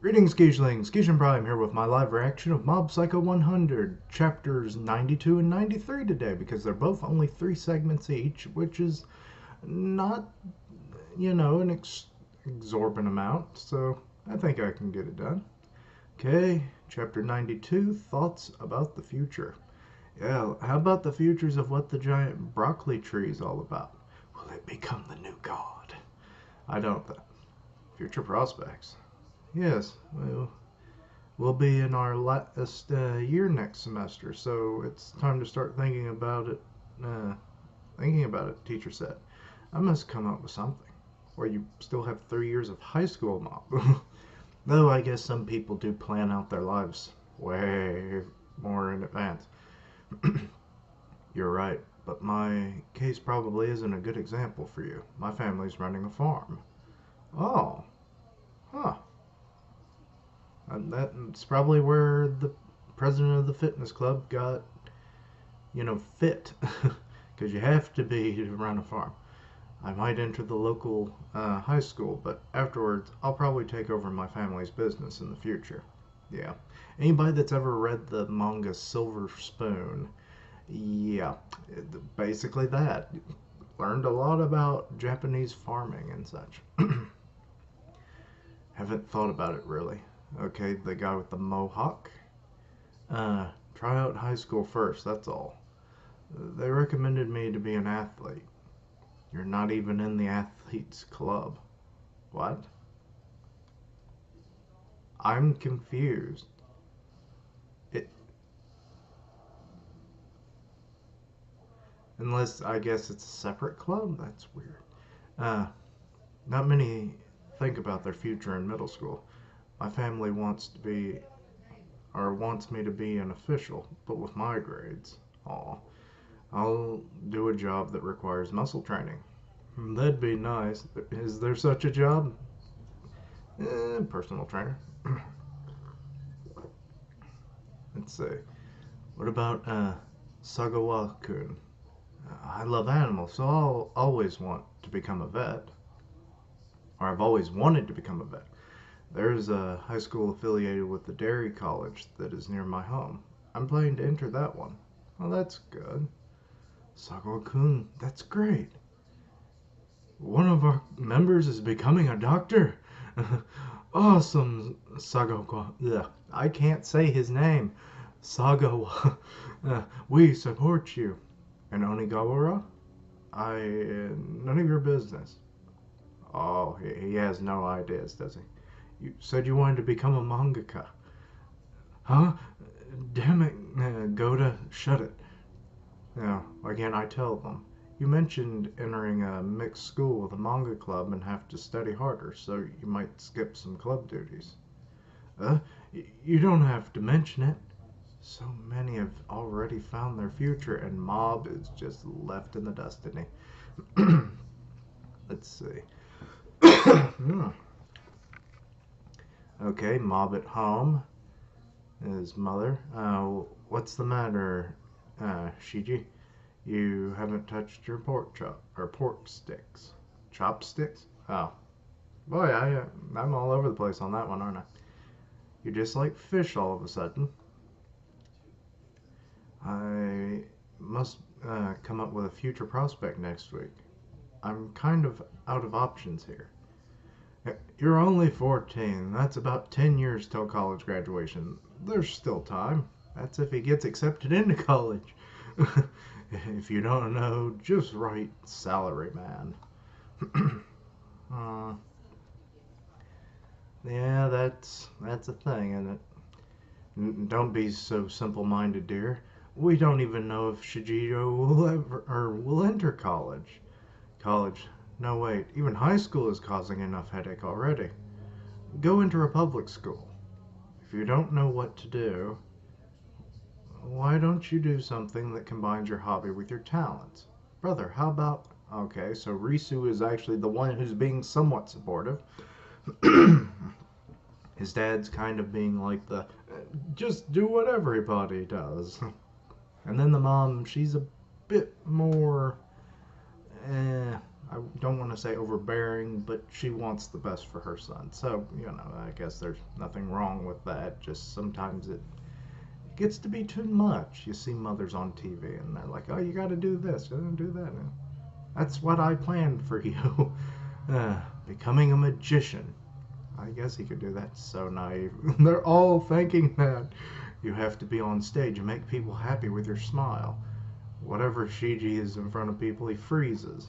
Greetings, Skiesling. Skiesling Prime here with my live reaction of Mob Psycho 100, chapters 92 and 93 today, because they're both only 3 segments each, which is not, an exorbitant amount, so I think I can get it done. Okay, chapter 92, Thoughts About the Future. Yeah, how about the futures of what the giant broccoli tree is all about? Will it become the new god? I don't think. Future prospects. Yes, well, we'll be in our last year next semester, so it's time to start thinking about it. Teacher said. I must come up with something. Or you still have 3 years of high school, Mom. Though I guess some people do plan out their lives way more in advance. You're right, but my case probably isn't a good example for you. My family's running a farm. Oh, huh. And that's probably where the president of the fitness club got, fit. Because you have to be to run a farm. I might enter the local high school, but afterwards I'll probably take over my family's business in the future. Yeah. Anybody that's ever read the manga Silver Spoon, yeah, basically that. Learned a lot about Japanese farming and such. Haven't thought about it really. Okay, the guy with the mohawk. Try out high school first, that's all. They recommended me to be an athlete. You're not even in the athletes club. What? I'm confused. It, unless I guess it's a separate club? That's weird. Uh, Not many think about their future in middle school. My family wants me to be an official, but with my grades, I'll do a job that requires muscle training. That'd be nice. Is there such a job? Personal trainer. Let's see. What about Sagawa-kun? I love animals, so I'll always want to become a vet. Or I've always wanted to become a vet. There's a high school affiliated with the dairy college that is near my home. I'm planning to enter that one. Well, that's good. Sagawa-kun, that's great. One of our members is becoming a doctor. Awesome, Sagawa. Yeah, I can't say his name. Sagawa. We support you. And Onigawara? None of your business. Oh, he has no ideas, does he? You said you wanted to become a mangaka. Huh? Damn it, Goda, shut it. Yeah, why can't I tell them? You mentioned entering a mixed school with a manga club and have to study harder, so you might skip some club duties. Uh, you don't have to mention it. So many have already found their future, and Mob is just left in the dust, isn't he? Let's see. Okay, Mob at home. His mother. What's the matter, Shiji? You haven't touched your pork sticks. Chopsticks? Oh. Boy, I'm all over the place on that one, aren't I? You just like fish all of a sudden. I must come up with a future prospect next week. I'm kind of out of options here. You're only 14. That's about 10 years till college graduation. There's still time. That's if he gets accepted into college. If you don't know, just write salary man. Yeah, that's a thing, isn't it? Don't be so simple-minded, dear. We don't even know if Shijiro will enter college. College. No, wait. Even high school is causing enough headache already. Go into a public school. If you don't know what to do, why don't you do something that combines your hobby with your talents? Brother, how about... Okay, so Risu is actually the one who's being somewhat supportive. His dad's kind of being like just do what everybody does. And then the mom, she's a bit more... I don't want to say overbearing, but she wants the best for her son. So, I guess there's nothing wrong with that. Just sometimes it gets to be too much. You see mothers on TV and they're like, oh, you got to do this, you got to do that. That's what I planned for you. Becoming a magician. I guess he could do that. So naive. They're all thinking that you have to be on stage and make people happy with your smile. Whatever Shiji is in front of people, he freezes.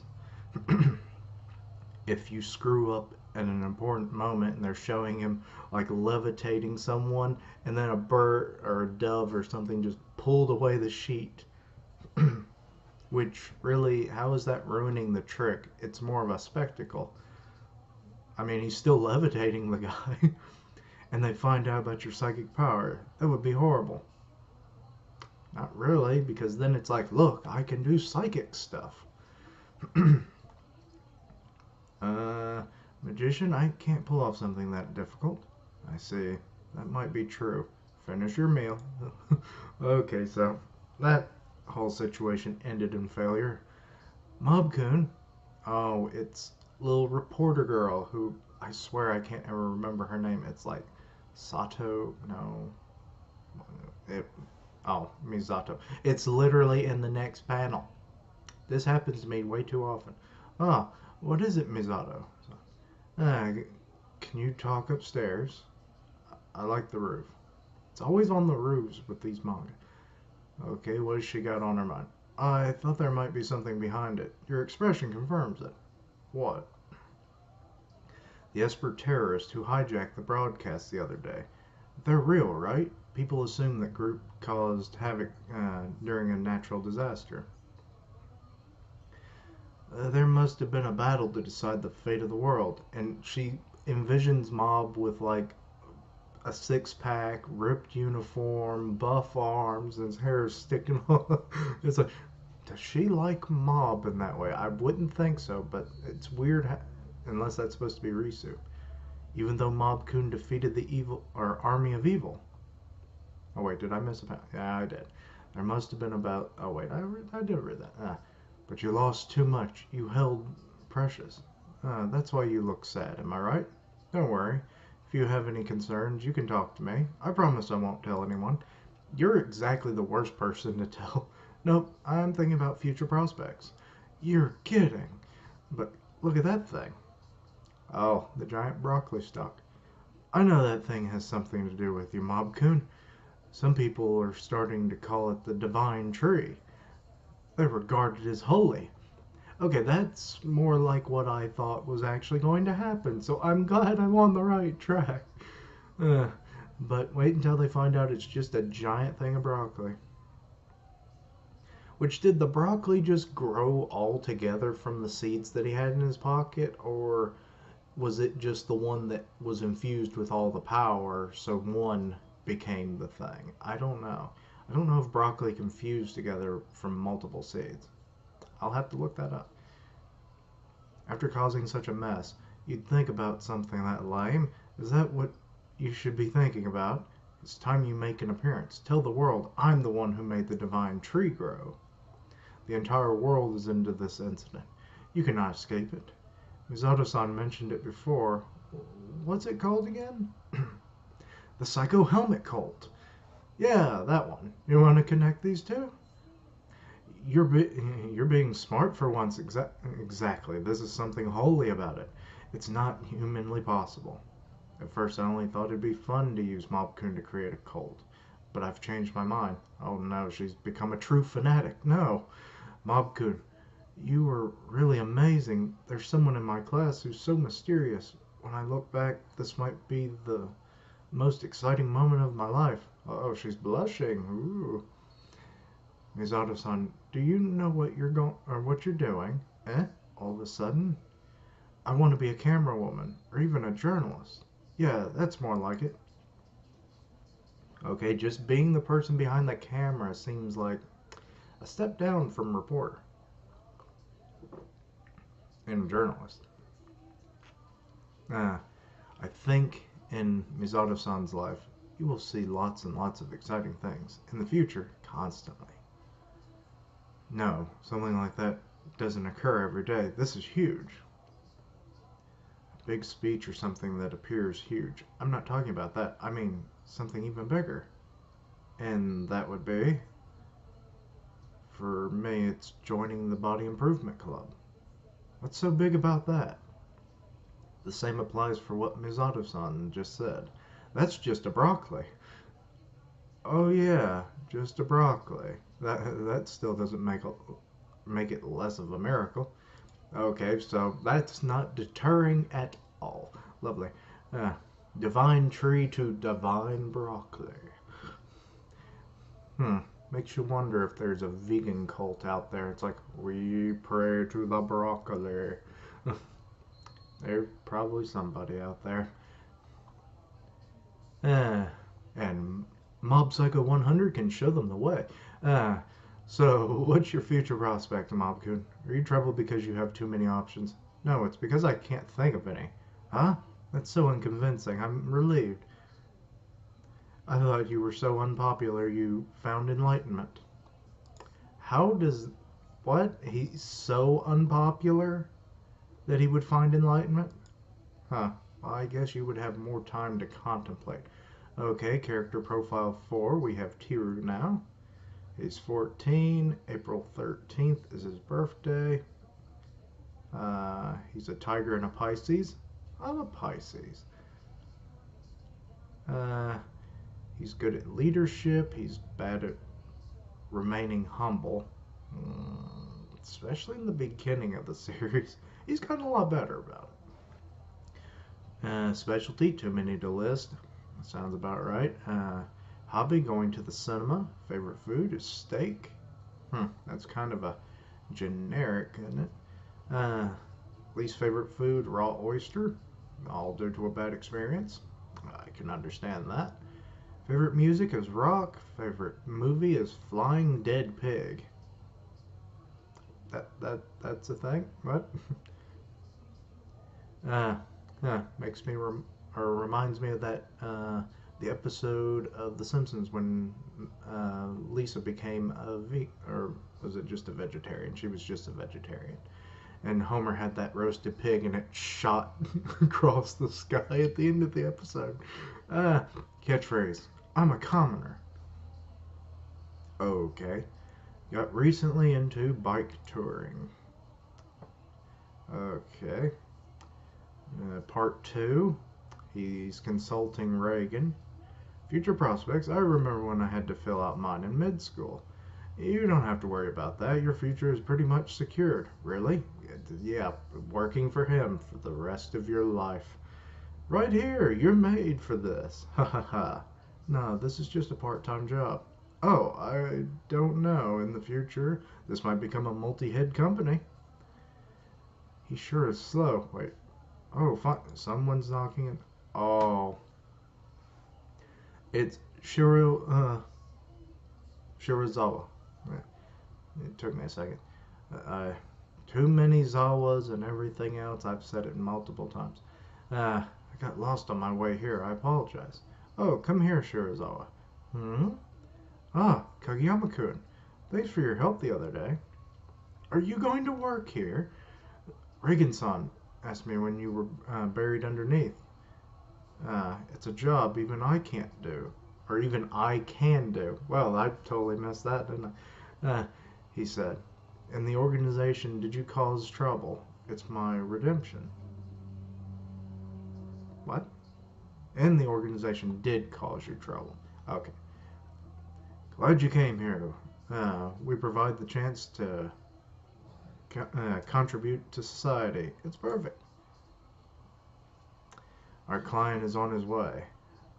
If you screw up at an important moment and they're showing him like levitating someone and then a bird or a dove or something just pulled away the sheet, which really, how is that ruining the trick? It's more of a spectacle. I mean, he's still levitating the guy. And they find out about your psychic power. That would be horrible. Not really, because then it's like, look, I can do psychic stuff. Magician, I can't pull off something that difficult. I see. That might be true. Finish your meal. Okay, so that whole situation ended in failure. Mobcoon, oh, it's little reporter girl who I swear I can't ever remember her name. It's like Sato, no, it, oh, Misato. It's literally in the next panel. This happens to me way too often. Ah, what is it, Misato? Uh, can you talk upstairs? I like the roof. It's always on the roofs with these manga. Okay, what has she got on her mind? I thought there might be something behind it. Your expression confirms it. What? The Esper terrorists who hijacked the broadcast the other day. They're real, right? People assume that group caused havoc during a natural disaster. There must have been a battle to decide the fate of the world. And she envisions Mob with like a six-pack, ripped uniform, buff arms, and his hair is sticking on. It's like, does she like Mob in that way? I wouldn't think so, but it's weird, unless that's supposed to be Risu. Even though Mob-kun defeated the evil or army of evil. Oh wait, did I miss a panel? Yeah, I did. There must have been about. Oh wait, I did read that. But you lost too much. You held precious. That's why you look sad. Am I right? Don't worry. If you have any concerns, you can talk to me. I promise I won't tell anyone. You're exactly the worst person to tell. Nope, I'm thinking about future prospects. You're kidding. But look at that thing. Oh, the giant broccoli stalk. I know that thing has something to do with you, Mob-kun. Some people are starting to call it the divine tree. They regard it as holy. Okay, that's more like what I thought was actually going to happen, so I'm glad I'm on the right track. But wait until they find out it's just a giant thing of broccoli. Which, did the broccoli just grow all together from the seeds that he had in his pocket, or was it just the one that was infused with all the power, so one became the thing? I don't know. I don't know if broccoli can fuse together from multiple seeds. I'll have to look that up. After causing such a mess, you'd think about something that lame. Is that what you should be thinking about? It's time you make an appearance. Tell the world I'm the one who made the divine tree grow. The entire world is into this incident. You cannot escape it. Misato-san mentioned it before. What's it called again? The Psycho Helmet Cult. Yeah, that one. You want to connect these two? You're being smart for once. Exactly. This is something holy about it. It's not humanly possible. At first, I only thought it'd be fun to use Mob-kun to create a cult, but I've changed my mind. Oh no, she's become a true fanatic. No, Mob-kun, you were really amazing. There's someone in my class who's so mysterious. When I look back, this might be the most exciting moment of my life. Oh, she's blushing. Ooh. Misato-san, do you know what you're doing? Eh? All of a sudden? I want to be a camera woman, or even a journalist. Yeah, that's more like it. Okay, just being the person behind the camera seems like a step down from reporter and journalist. I think in Misato-san's life, you will see lots and lots of exciting things in the future, constantly. No, something like that doesn't occur every day. This is huge. A big speech or something that appears huge. I'm not talking about that. I mean something even bigger. And that would be, for me, it's joining the Body Improvement Club. What's so big about that? The same applies for what Misato-san just said. That's just a broccoli. Oh yeah, just a broccoli. That still doesn't make it less of a miracle. Okay, so that's not deterring at all. Lovely. Uh, Divine tree to divine broccoli. Hmm. Makes you wonder if there's a vegan cult out there. It's like, we pray to the broccoli. There's probably somebody out there. Uh, and Mob Psycho 100 can show them the way. Uh, so, what's your future prospect, Mobkun? Are you troubled because you have too many options? No, it's because I can't think of any. Huh? That's so unconvincing. I'm relieved. I thought you were so unpopular you found enlightenment. How does... What? He's so unpopular that he would find enlightenment? Huh. Well, I guess you would have more time to contemplate. Okay, character profile 4. We have Tiru now. He's 14. April 13th is his birthday. He's a tiger and a Pisces. I'm a Pisces. He's good at leadership. He's bad at remaining humble. Especially in the beginning of the series. He's gotten a lot better about it. Specialty, too many to list. Sounds about right. Hobby, going to the cinema. Favorite food is steak. That's kind of a generic, isn't it? Least favorite food, raw oyster. All due to a bad experience. I can understand that. Favorite music is rock. Favorite movie is Flying Dead Pig. That's a thing? What? Makes me or reminds me of that the episode of The Simpsons when Lisa became or was it just a vegetarian? She was just a vegetarian, and Homer had that roasted pig, and it shot across the sky at the end of the episode. Catchphrase: I'm a commoner. Okay. Got recently into bike touring. Okay. Part 2. He's consulting Reagan. Future prospects. I remember when I had to fill out mine in mid school. You don't have to worry about that. Your future is pretty much secured. Really? Yeah, working for him for the rest of your life. Right here. You're made for this. Ha ha ha. No, this is just a part-time job. Oh, I don't know. In the future, this might become a multi-head company. He sure is slow. Wait. Oh, fine. Someone's knocking it. Oh. It's Shiro, Shirazawa. It took me a second. Too many Zawas and everything else. I've said it multiple times. I got lost on my way here. I apologize. Oh, come here, Shirazawa. Ah, Kageyama-kun. Thanks for your help the other day. Are you going to work here? Reagan-san asked me when you were buried underneath. It's a job even I can't do. Or even I can do. Well, I totally messed that, didn't I? He said. In the organization, did you cause trouble? It's my redemption. What? In the organization did cause you trouble. Okay. Glad you came here. We provide the chance to contribute to society. It's perfect. Our client is on his way.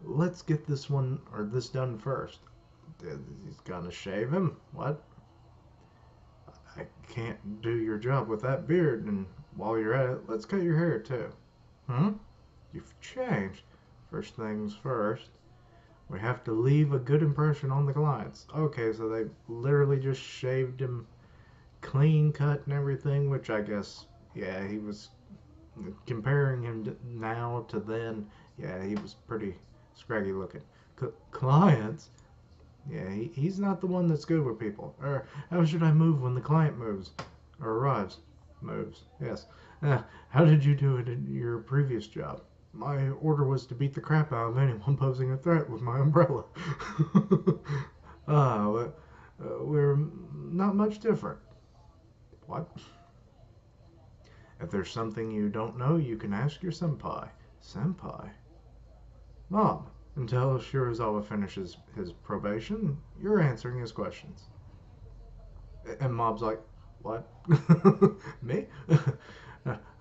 Let's get this done first. He's gonna shave him? What? I can't do your job with that beard, and while you're at it, let's cut your hair too. You've changed. First things first. We have to leave a good impression on the clients. Okay, so they literally just shaved him clean cut and everything, which I guess, yeah, he was comparing him now to then. Yeah, he was pretty scraggy looking. Clients? Yeah, he's not the one that's good with people. Or how should I move when the client moves? or arrives. Moves. Yes. How did you do it in your previous job? My order was to beat the crap out of anyone posing a threat with my umbrella. We're not much different. What? If there's something you don't know, you can ask your senpai. Senpai? Mom, until Shirazawa finishes his probation, you're answering his questions. And Mob's like, what? Me?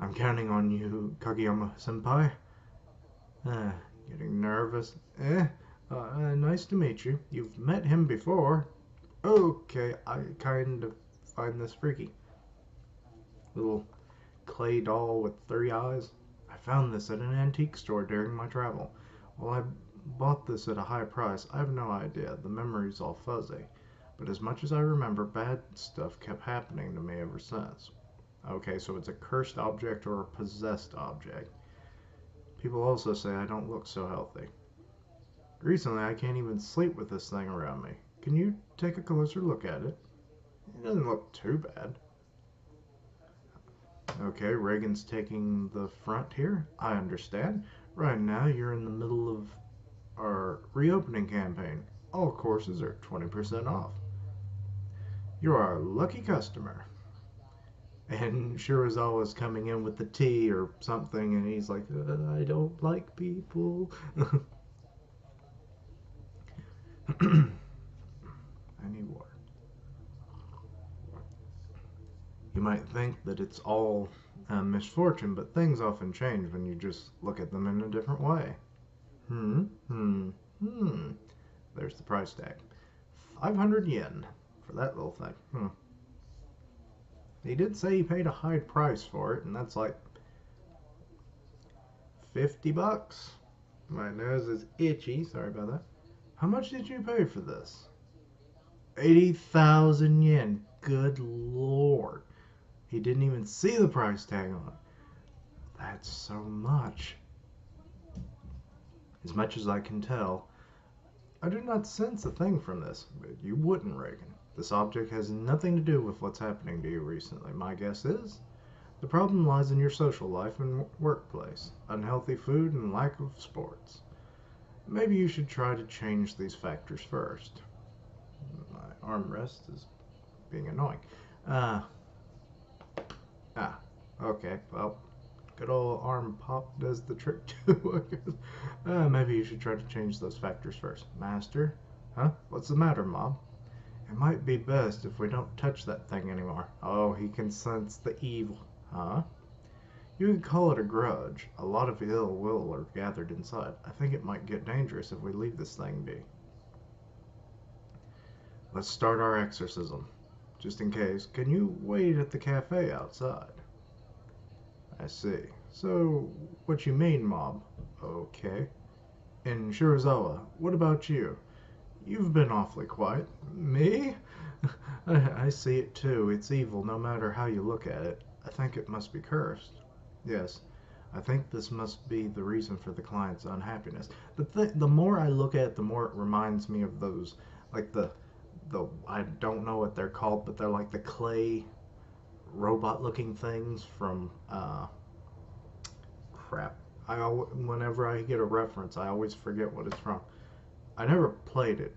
I'm counting on you, Kageyama senpai. Uh, Getting nervous. Nice to meet you. You've met him before. Okay, I kind of find this freaky. Little clay doll with 3 eyes. I found this at an antique store during my travel. Well, I bought this at a high price. I have no idea. The memory's all fuzzy. But as much as I remember, bad stuff kept happening to me ever since. Okay, so it's a cursed object or a possessed object. People also say I don't look so healthy. Recently, I can't even sleep with this thing around me. Can you take a closer look at it? It doesn't look too bad. Okay, Reagan's taking the front here. I understand. Right now, you're in the middle of our reopening campaign. All courses are 20% off. You're our lucky customer. And Shirazawa's coming in with the tea or something, and he's like, I don't like people. I need water. You might think that it's all misfortune, but things often change when you just look at them in a different way. Hmm, hmm, hmm. There's the price tag. 500 yen for that little thing. He did say he paid a high price for it, and that's like 50 bucks. My nose is itchy. Sorry about that. How much did you pay for this? 80,000 yen. Good lord. He didn't even see the price tag on it. That's so much. As much as I can tell, I do not sense a thing from this. But you wouldn't, Reagan. This object has nothing to do with what's happening to you recently. My guess is the problem lies in your social life and workplace, unhealthy food, and lack of sports. Maybe you should try to change these factors first. My armrest is being annoying. Uh, okay, well, good old arm pop does the trick too, I guess. Maybe you should try to change those factors first. Master? Huh? What's the matter, Mom? It might be best if we don't touch that thing anymore. Oh, he can sense the evil. Huh? You could call it a grudge. A lot of ill will are gathered inside. I think it might get dangerous if we leave this thing be. Let's start our exorcism. Just in case, can you wait at the cafe outside? I see. So, what you mean, Mob? Okay. And Shirazawa, what about you? You've been awfully quiet. Me? I see it too. It's evil no matter how you look at it. I think it must be cursed. Yes. I think this must be the reason for the client's unhappiness. The more I look at it, the more it reminds me of those, like the I don't know what they're called, but they're like the clay robot-looking things from crap. Whenever I get a reference, I always forget what it's from. I never played it.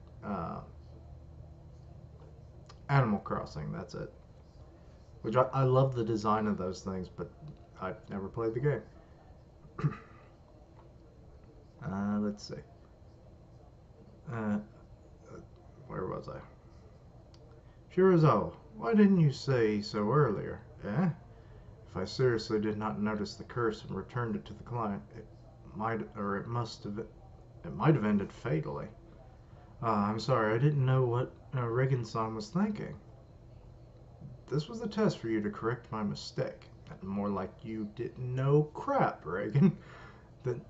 Animal Crossing, that's it. Which I love the design of those things, but I've never played the game. Let's see. Uh, where was I? Shirazawa, why didn't you say so earlier? Eh? If I seriously did not notice the curse and returned it to the client, it might have ended fatally. I'm sorry, I didn't know what Regan-san was thinking. This was a test for you to correct my mistake. More like you didn't know crap, Reagan. then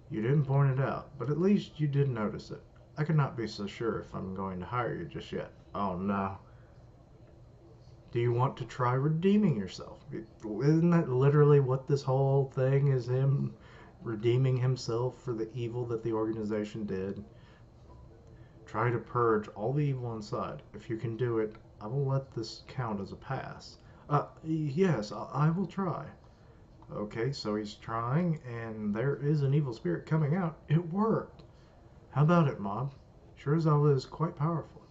you didn't point it out, but at least you did notice it. I cannot be so sure if I'm going to hire you just yet. Oh no. Do you want to try redeeming yourself? Isn't that literally what this whole thing is, him redeeming himself for the evil that the organization did? Try to purge all the evil inside. If you can do it, I will let this count as a pass. Yes, I will try. Okay, so he's trying, and there is an evil spirit coming out. It worked. How about it, Mob? Shirazawa is quite powerful.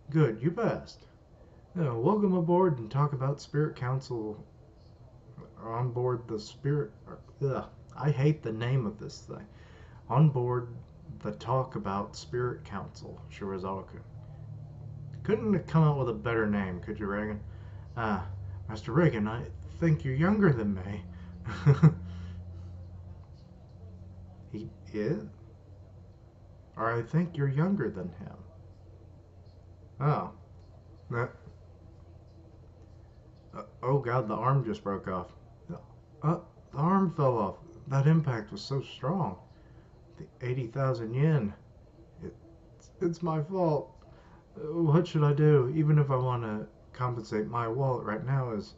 Good, you passed. Welcome aboard and talk about Spirit Council on board the Spirit. Ugh, I hate the name of this thing. On board the talk about Spirit Council, Shirazawa-kun. Couldn't have come up with a better name, could you, Reagan? Ah, Master Reagan, I think you're younger than me. He is? Or I think you're younger than him. Oh. Oh god, the arm just broke off. The arm fell off. That impact was so strong. The 80,000 yen. It's my fault. What should I do? Even if I want to compensate, my wallet right now is...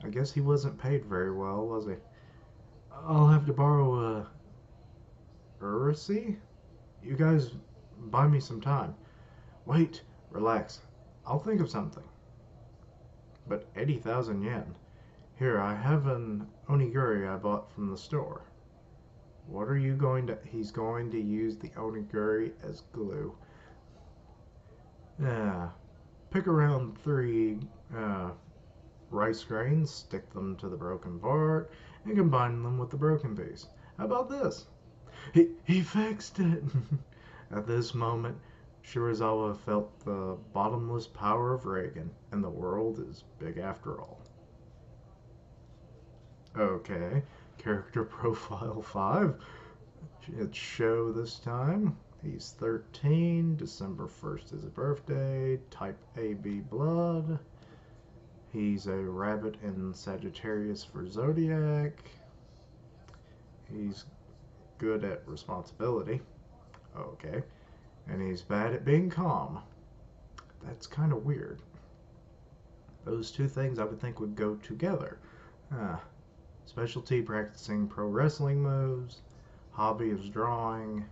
I guess he wasn't paid very well, was he? I'll have to borrow a... Urusy? You guys buy me some time. Wait, relax. I'll think of something. But 80,000 yen. Here, I have an onigiri I bought from the store. What are you going to... He's going to use the onigiri as glue. Yeah. Pick around 3 rice grains, stick them to the broken part, and combine them with the broken piece. How about this? He fixed it! At this moment, Shirazawa felt the bottomless power of Reagan, and the world is big after all. Okay, character profile 5. It's Sho this time. He's 13, December 1st is his birthday, type AB blood. He's a rabbit in Sagittarius for Zodiac. He's good at responsibility. Okay. And he's bad at being calm. That's kind of weird. Those two things I would think would go together. Specialty practicing pro wrestling moves. Hobby is drawing.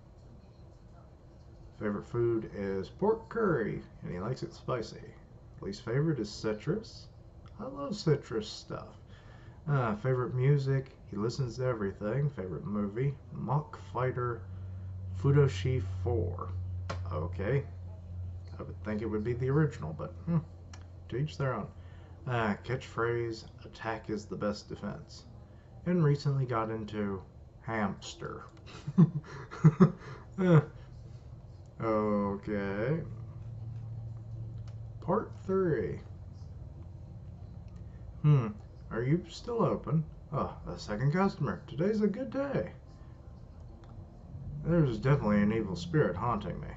Favorite food is pork curry, and he likes it spicy. Least favorite is citrus. I love citrus stuff. Favorite music, he listens to everything. Favorite movie, Mach Fighter Fudoshi 4. Okay. I would think it would be the original, but to each their own. Catchphrase, attack is the best defense. And recently got into hamster. Okay. Part 3. Are you still open? Oh, a second customer. Today's a good day. There's definitely an evil spirit haunting me.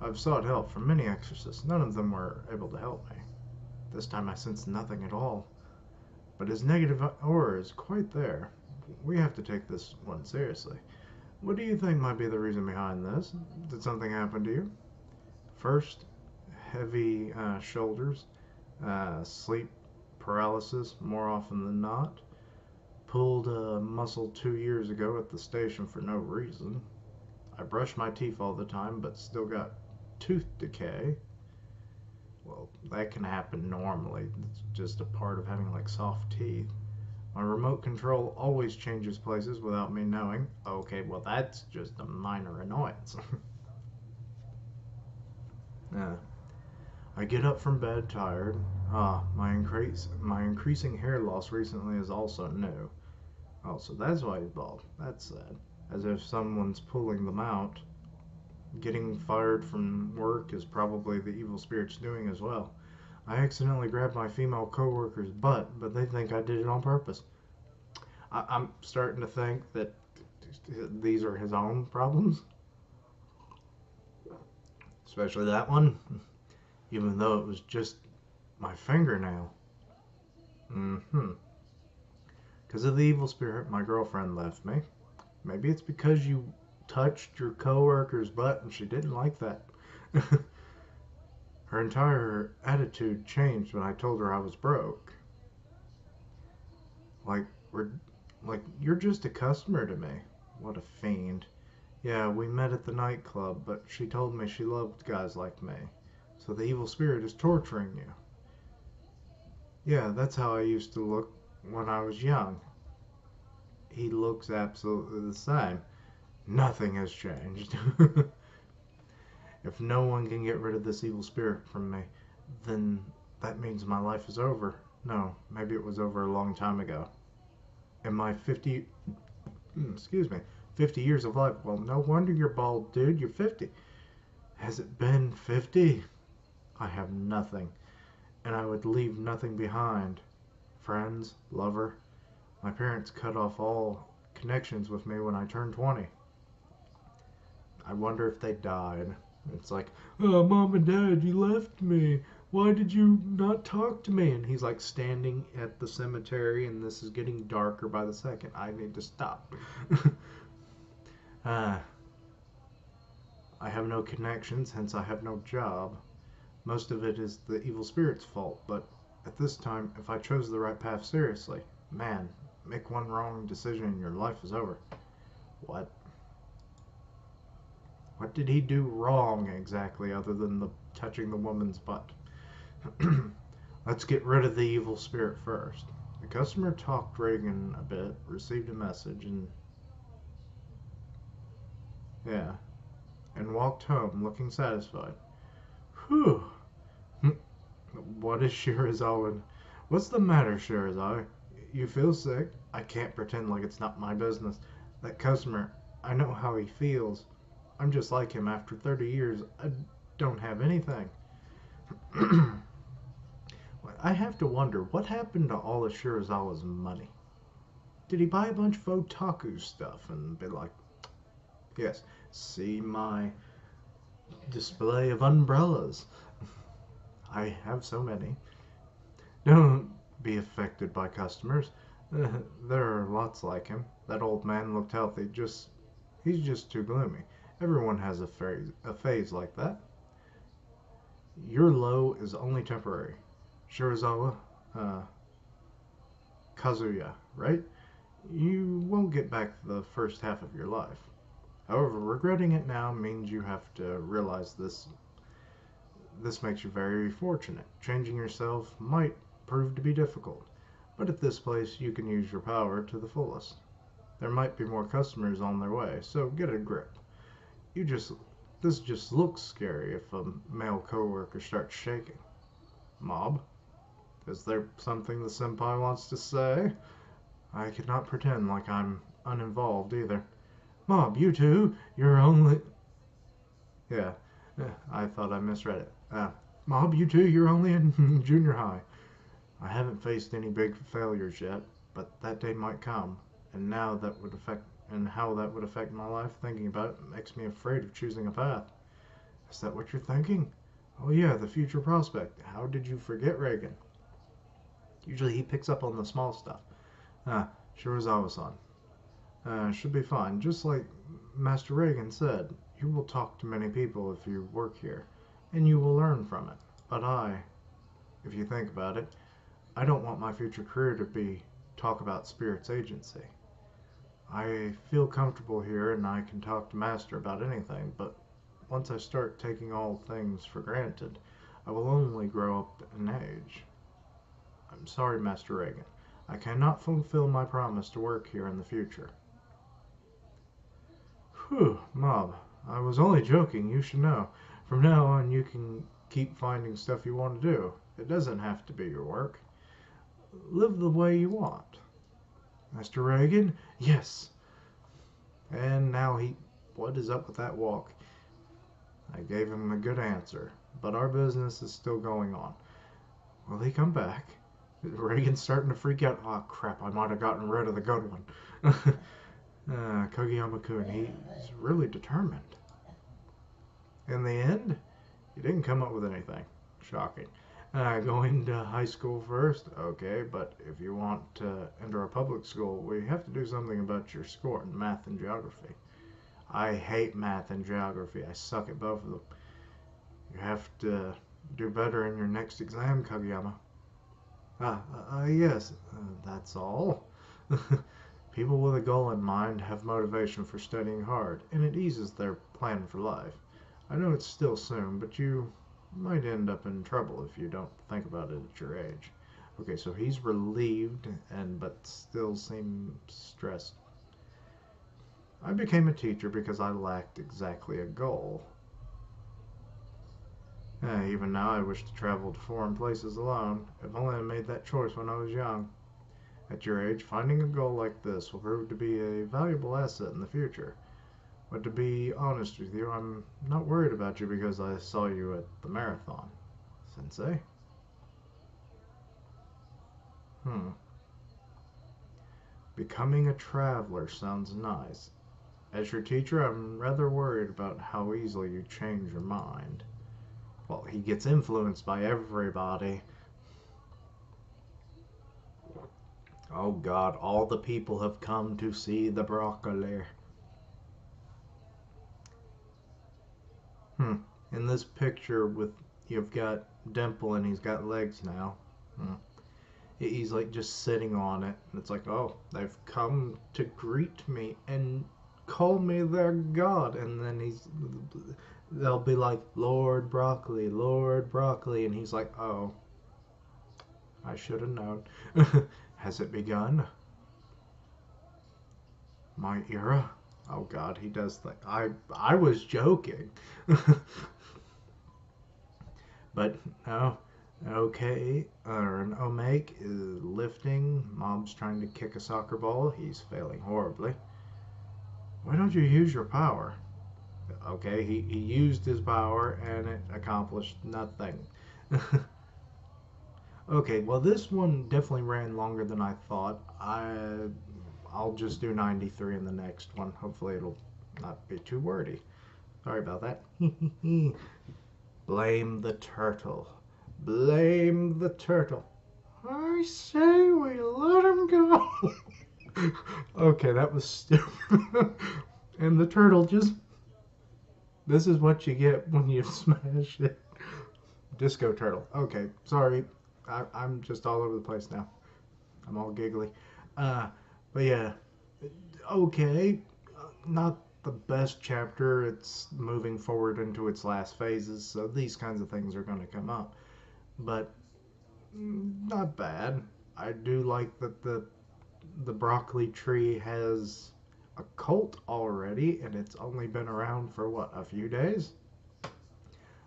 I've sought help from many exorcists. None of them were able to help me. This time I sensed nothing at all. But his negative aura is quite there. We have to take this one seriously. What do you think might be the reason behind this? Did something happen to you? First, heavy shoulders, sleep paralysis more often than not. Pulled a muscle 2 years ago at the station for no reason. I brush my teeth all the time, but still got tooth decay. Well, that can happen normally. It's just a part of having like soft teeth. My remote control always changes places without me knowing. Okay, well that's just a minor annoyance. I get up from bed tired. My increasing hair loss recently is also new. Oh, so that's why he's bald. That's sad. As if someone's pulling them out. Getting fired from work is probably the evil spirit's doing as well. I accidentally grabbed my female coworker's butt, but they think I did it on purpose. I'm starting to think that these are his own problems. Especially that one. Even though it was just my fingernail. Because of the evil spirit, my girlfriend left me. Maybe it's because you touched your coworker's butt and she didn't like that. Her entire attitude changed when I told her I was broke. Like, you're just a customer to me. What a fiend. Yeah, we met at the nightclub, but she told me she loved guys like me. So the evil spirit is torturing you. Yeah, that's how I used to look when I was young. He looks absolutely the same. Nothing has changed. If no one can get rid of this evil spirit from me, then that means my life is over. No, maybe it was over a long time ago. In my 50 years of life. Well, no wonder you're bald, dude. You're 50. Has it been 50? I have nothing, and I would leave nothing behind. Friends, lover. My parents cut off all connections with me when I turned 20. I wonder if they died. It's like, oh, Mom and Dad, you left me. Why did you not talk to me? And he's like standing at the cemetery, and this is getting darker by the second. I need to stop. uh, I have no connections, hence I have no job. Most of it is the evil spirit's fault, but at this time, if I chose the right path seriously, man, make one wrong decision and your life is over. What? What did he do wrong exactly other than the touching the woman's butt? Let's get rid of the evil spirit first. The customer talked Reagan a bit, received a message, and yeah, and walked home looking satisfied. Whew. What is Shirazawa? What's the matter, Shirazawa? You feel sick? I can't pretend like it's not my business. That customer, I know how he feels. I'm just like him after 30 years. I don't have anything. I have to wonder, what happened to all of Shirazawa's money? Did he buy a bunch of otaku stuff and be like, yes, see my display of umbrellas? I have so many. Don't be affected by customers. There are lots like him. That old man looked healthy, he's just too gloomy. Everyone has a phase like that. Your low is only temporary. Shirazawa, Kazuya, right? You won't get back the first half of your life. However, regretting it now means you have to realize this. This makes you very fortunate. Changing yourself might prove to be difficult, but at this place you can use your power to the fullest. There might be more customers on their way, so get a grip. This just looks scary if a male coworker starts shaking. Mob, is there something the senpai wants to say? I cannot pretend like I'm uninvolved either. Mob, you two, you're only... Yeah, I thought I misread it. Mob, you two, you're only in junior high. I haven't faced any big failures yet, but that day might come, and how that would affect my life, thinking about it makes me afraid of choosing a path. Is that what you're thinking? Oh yeah, the future prospect. How did you forget Reagan? Usually he picks up on the small stuff. Shirazawa-san. Should be fine. Just like Master Reagan said, you will talk to many people if you work here, and you will learn from it. But if you think about it, I don't want my future career to be talk about Spirit's agency. I feel comfortable here and I can talk to Master about anything, but once I start taking all things for granted, I will only grow up in age. I'm sorry, Master Reagan. I cannot fulfill my promise to work here in the future. Whew, Mob. I was only joking, you should know. From now on, you can keep finding stuff you want to do. It doesn't have to be your work. Live the way you want. Mr. Reagan? Yes. And now what is up with that walk? I gave him a good answer, but our business is still going on. Will he come back? Reagan's starting to freak out. Oh crap, I might have gotten rid of the good one. Kageyama-kun, he's really determined. In the end, he didn't come up with anything. Shocking. Going to high school first? Okay, but if you want to enter a public school, we have to do something about your score in math and geography. I hate math and geography. I suck at both of them. You have to do better in your next exam, Kageyama. Yes, that's all. People with a goal in mind have motivation for studying hard, and it eases their plan for life. I know it's still soon, but you might end up in trouble if you don't think about it at your age. Okay, so he's relieved and but still seems stressed. I became a teacher because I lacked exactly a goal. Even now, I wish to travel to foreign places alone. If only I made that choice when I was young. At your age, finding a goal like this will prove to be a valuable asset in the future. But to be honest with you, I'm not worried about you because I saw you at the marathon. Sensei? Hmm. Becoming a traveler sounds nice. As your teacher, I'm rather worried about how easily you change your mind. Well, he gets influenced by everybody. Oh God, all the people have come to see the broccoli. Hmm. In this picture with you've got Dimple and he's got legs now. Hmm. He's like just sitting on it, and it's like, oh, they've come to greet me and call me their god, and then they'll be like, Lord Broccoli, and he's like, oh, I should have known. Has it begun? My era? Oh God, he does think I was joking. But no. Okay, an Omake is lifting. Mob's trying to kick a soccer ball. He's failing horribly. Why don't you use your power? Okay, he used his power and it accomplished nothing. Okay, well this one definitely ran longer than I thought. I'll just do 93 in the next one. Hopefully it'll not be too wordy. Sorry about that. Blame the turtle. Blame the turtle. I say we let him go. Okay, that was stupid. And the turtle just. This is what you get when you smash it. Disco turtle. Okay, sorry. I'm just all over the place now. I'm all giggly. Uh, but yeah, okay. Not the best chapter. It's moving forward into its last phases, so these kinds of things are going to come up. But not bad. I do like that the broccoli tree has a cult already, and it's only been around for what, a few days?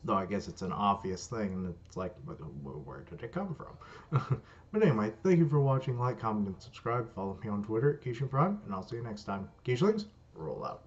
Though I guess it's an obvious thing, and it's like, but where did it come from? But anyway, thank you for watching. Like, comment, and subscribe. Follow me on Twitter at Keishan Prime, and I'll see you next time. Keishlings, roll out.